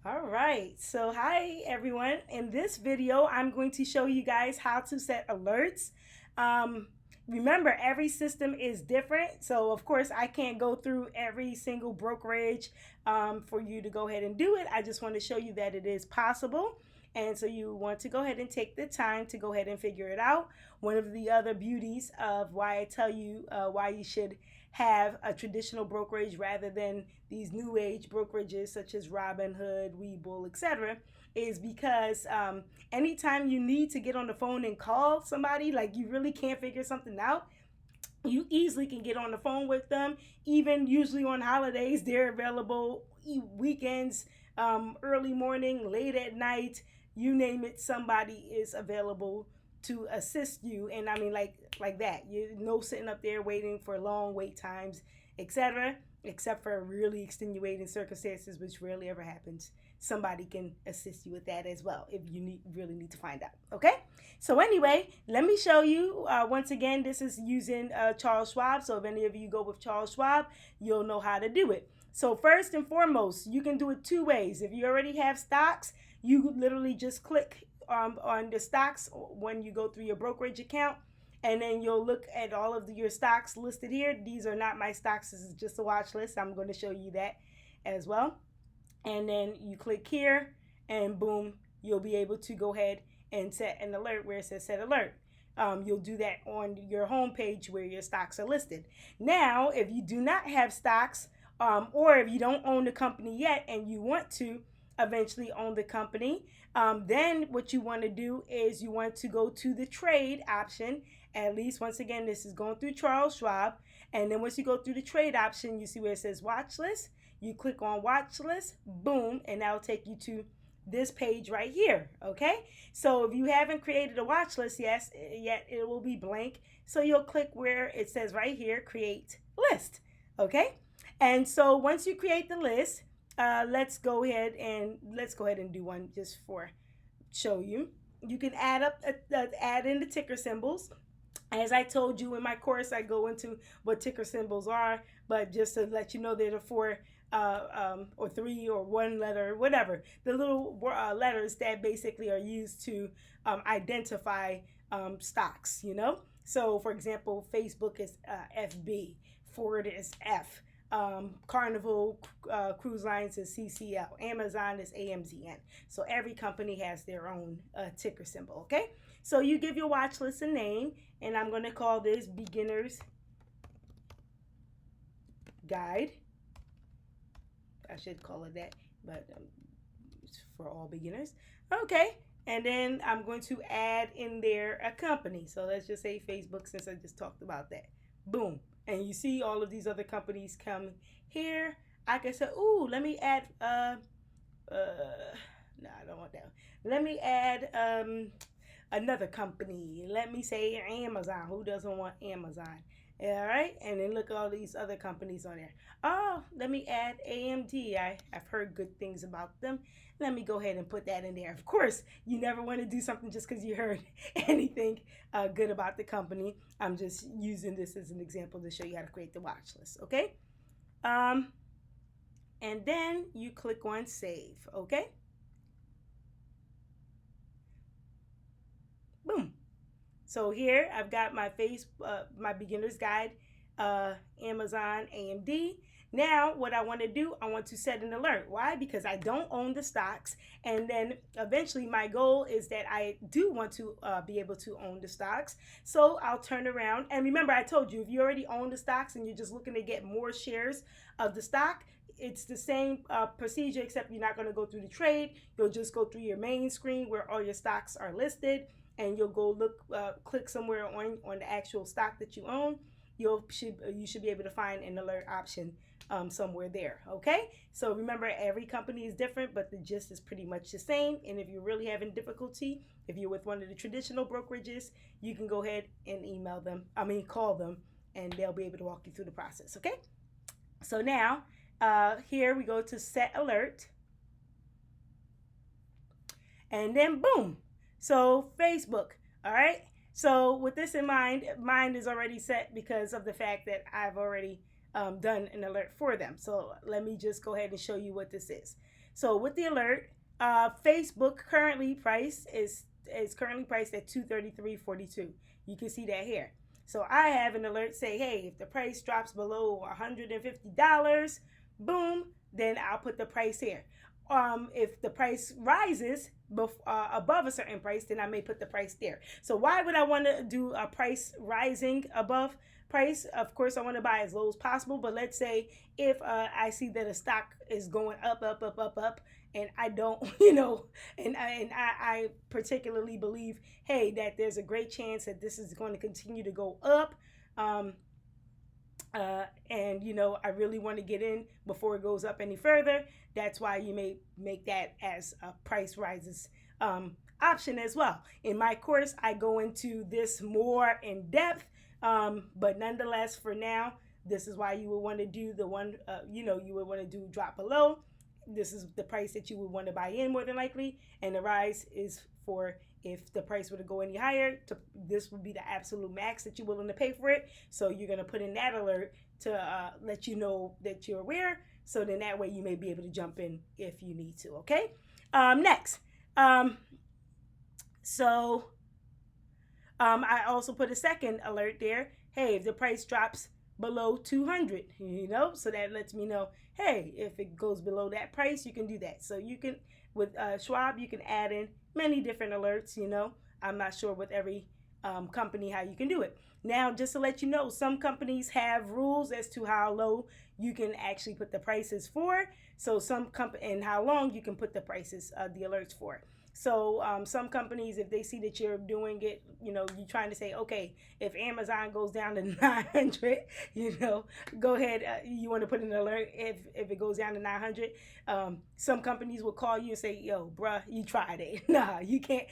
All right, so hi everyone. In this video, I'm going to show you guys how to set alerts. Um, Remember, every system is different, so of course, I can't go through every single brokerage for you to go ahead and do it. I just want to show you that it is possible. And so you want to go ahead and take the time to go ahead and figure it out. One of the other beauties of why I tell you why you should have a traditional brokerage rather than these new age brokerages such as Robinhood, Webull, etc., is because anytime you need to get on the phone and call somebody, like you really can't figure something out, you easily can get on the phone with them. Even usually on holidays, they're available weekends, early morning, late at night, you name it, somebody is available to assist you. And I mean, like that, you know, sitting up there waiting for long wait times, etc., except for really extenuating circumstances, which rarely ever happens. Somebody can assist you with that as well if you really need to find out. Okay, so anyway, let me show you. Once again, this is using Charles Schwab. So if any of you go with Charles Schwab, you'll know how to do it. So first and foremost, you can do it two ways. If you already have stocks, you literally just click on the stocks when you go through your brokerage account, and then you'll look at all of your stocks listed here. These are not my stocks. This is just a watch list. I'm going to show you that as well. And then you click here, and boom, you'll be able to go ahead and set an alert where it says set alert. You'll do that on your home page where your stocks are listed. Now, if you do not have stocks, or if you don't own the company yet and you want to eventually own the company, then what you want to do is you want to go to the trade option. At least, once again, this is going through Charles Schwab. And then once you go through the trade option, you see where it says watch list. You click on watch list, boom, and that'll take you to this page right here. Okay, so if you haven't created a watch list yet it will be blank. So you'll click where it says right here, create list. Okay, and so once you create the list, let's go ahead and do one just for show you. You can add in the ticker symbols. As I told you in my course, I go into what ticker symbols are, but just to let you know, they're the four or three or one letter, whatever, the little letters that basically are used to identify stocks, you know? So, for example, Facebook is FB, Ford is F, Carnival Cruise Lines is CCL, Amazon is AMZN. So every company has their own ticker symbol, okay? So you give your watch list a name, and I'm going to call this Beginner's Guide. I should call it that, but it's for all beginners. Okay, and then I'm going to add in there a company. So let's just say Facebook, since I just talked about that. Boom. And you see all of these other companies come here. I can say, ooh, let me add, no, I don't want that. Let me add another company. Let me say Amazon. Who doesn't want Amazon? All right, and then look at all these other companies on there. Oh, let me add AMD. I've heard good things about them. Let me go ahead and put that in there. Of course, you never want to do something just because you heard anything good about the company. I'm just using this as an example to show you how to create the watch list, okay? And then you click on save, okay? Boom. So here I've got my my beginner's guide, Amazon, AMD. Now what I want to do, I want to set an alert. Why? Because I don't own the stocks, and then eventually my goal is that I do want to be able to own the stocks. So I'll turn around, and remember I told you, if you already own the stocks and you're just looking to get more shares of the stock, it's the same procedure, except you're not going to go through the trade. You'll just go through your main screen where all your stocks are listed, and you'll go click somewhere on the actual stock that you own. You should be able to find an alert option somewhere there. Okay, so remember, every company is different, but the gist is pretty much the same. And if you're really having difficulty, if you're with one of the traditional brokerages, you can go ahead and call them, and they'll be able to walk you through the process. Okay, so now here we go to set alert, and then boom. So Facebook, all right? So with this in mind, mine is already set because of the fact that I've already done an alert for them. So let me just go ahead and show you what this is. So with the alert, Facebook currently price is currently priced at $233.42. You can see that here. So I have an alert say, hey, if the price drops below $150, boom, then I'll put the price here. If the price rises above a certain price, then I may put the price there. So why would I want to do a price rising above price? Of course, I want to buy as low as possible. But let's say if I see that a stock is going up, and I don't, and I particularly believe, hey, that there's a great chance that this is going to continue to go up. And I really want to get in before it goes up any further. That's why you may make that as a price rises option as well. In my course, I go into this more in depth, but nonetheless, for now, this is why you would want to do the one, you would want to do drop below. This is the price that you would want to buy in more than likely, and the rise is for if the price were to go any higher. This would be the absolute max that you're willing to pay for it. So you're going to put in that alert to let you know that you're aware. So then that way you may be able to jump in if you need to. Okay. Next. I also put a second alert there. Hey, if the price drops below 200, so that lets me know, hey, if it goes below that price, you can do that. So you can, with Schwab, you can add in many different alerts. I'm not sure with every company how you can do it. Now, just to let you know, some companies have rules as to how low you can actually put the prices for. So and how long you can put the prices, the alerts for. So some companies, if they see that you're doing it, you're trying to say, okay, if Amazon goes down to 900, go ahead. You want to put an alert if it goes down to 900. Some companies will call you and say, yo, bruh, you tried it. Nah, you can't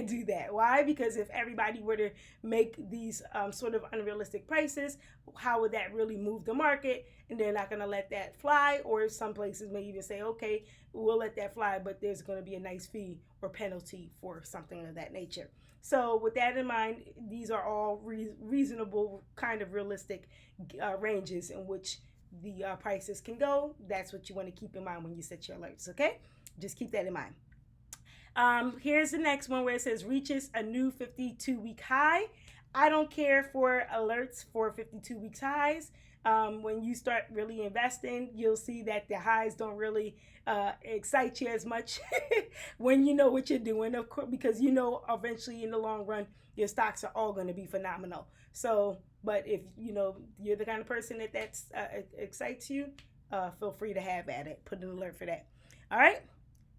do that. Why? Because if everybody were to make these sort of unrealistic prices, how would that really move the market? And they're not going to let that fly. Or some places may even say, okay, we'll let that fly, but there's going to be a nice fee or penalty for something of that nature. So with that in mind, these are all reasonable, kind of realistic ranges in which the prices can go. That's what you want to keep in mind when you set your alerts, okay? Just keep that in mind. Here's the next one where it says reaches a new 52-week high. I don't care for alerts for 52 weeks highs. When you start really investing, you'll see that the highs don't really excite you as much when you know what you're doing, of course, because eventually in the long run, your stocks are all going to be phenomenal. So, but if you're the kind of person that excites you, feel free to have at it. Put an alert for that. All right.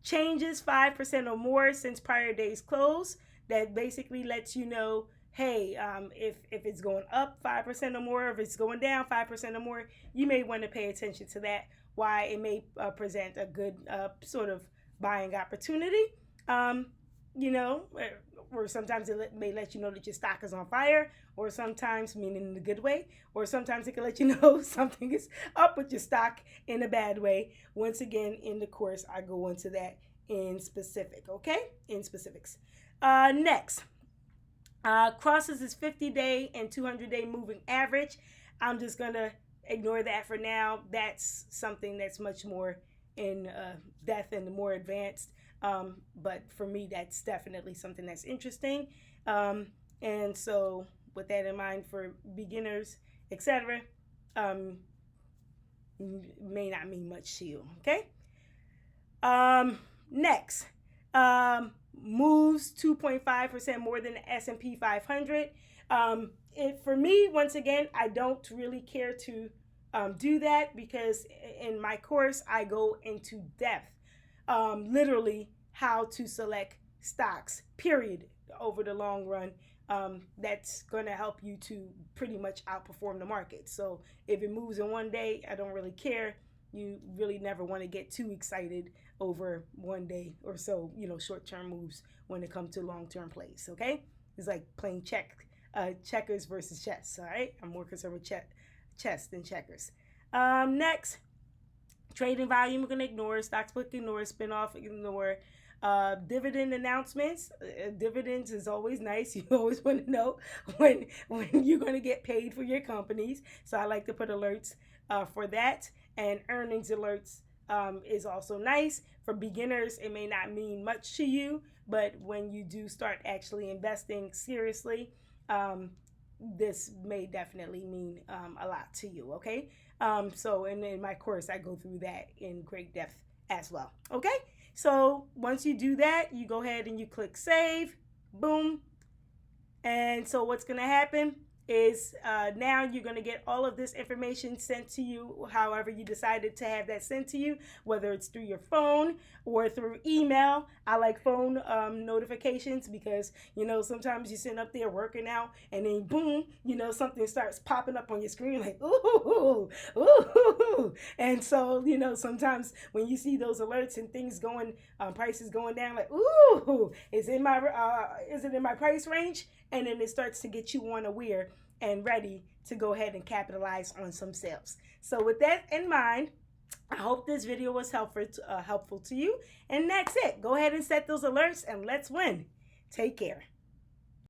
Changes 5% or more since prior day's close. That basically lets you know, hey, if it's going up 5% or more, if it's going down 5% or more, you may want to pay attention to that. Why it may present a good sort of buying opportunity. Or sometimes it may let you know that your stock is on fire, or sometimes, meaning in a good way, or sometimes it can let you know something is up with your stock in a bad way. Once again, in the course, I go into that in specific, okay? In specifics. Next. Crosses is 50-day and 200-day moving average. I'm just going to ignore that for now. That's something that's much more in depth and more advanced. But for me, that's definitely something that's interesting. And so with that in mind, for beginners, etc., may not mean much to you, okay? Next. Moves 2.5% more than the S&P 500. For me, once again, I don't really care to do that because in my course, I go into depth, literally how to select stocks, period, over the long run. That's going to help you to pretty much outperform the market. So if it moves in one day, I don't really care. You really never want to get too excited over one day or so, short-term moves when it comes to long-term plays, okay? It's like playing checkers versus chess, all right? I'm more concerned with chess than checkers. Next, trading volume, we're going to ignore. Stock split, ignore. Spin-off, ignore. Dividend announcements. Dividends is always nice. You always want to know when you're going to get paid for your companies. So I like to put alerts for that. And earnings alerts is also nice. For beginners, it may not mean much to you, but when you do start actually investing seriously, this may definitely mean a lot to you, okay? So, and in my course, I go through that in great depth as well, okay? So once you do that, you go ahead and you click save, boom. And so what's going to happen is now you're going to get all of this information sent to you however you decided to have that sent to you, whether it's through your phone or through email. I like phone notifications because, you know, sometimes you're sitting up there working out and then boom, you know, something starts popping up on your screen like, ooh, ooh. And so, you know, sometimes when you see those alerts and things going, prices going down, like, ooh, is it in my price range? And then it starts to get you unaware and ready to go ahead and capitalize on some sales. So with that in mind, I hope this video was helpful to you. And that's it. Go ahead and set those alerts and let's win. Take care.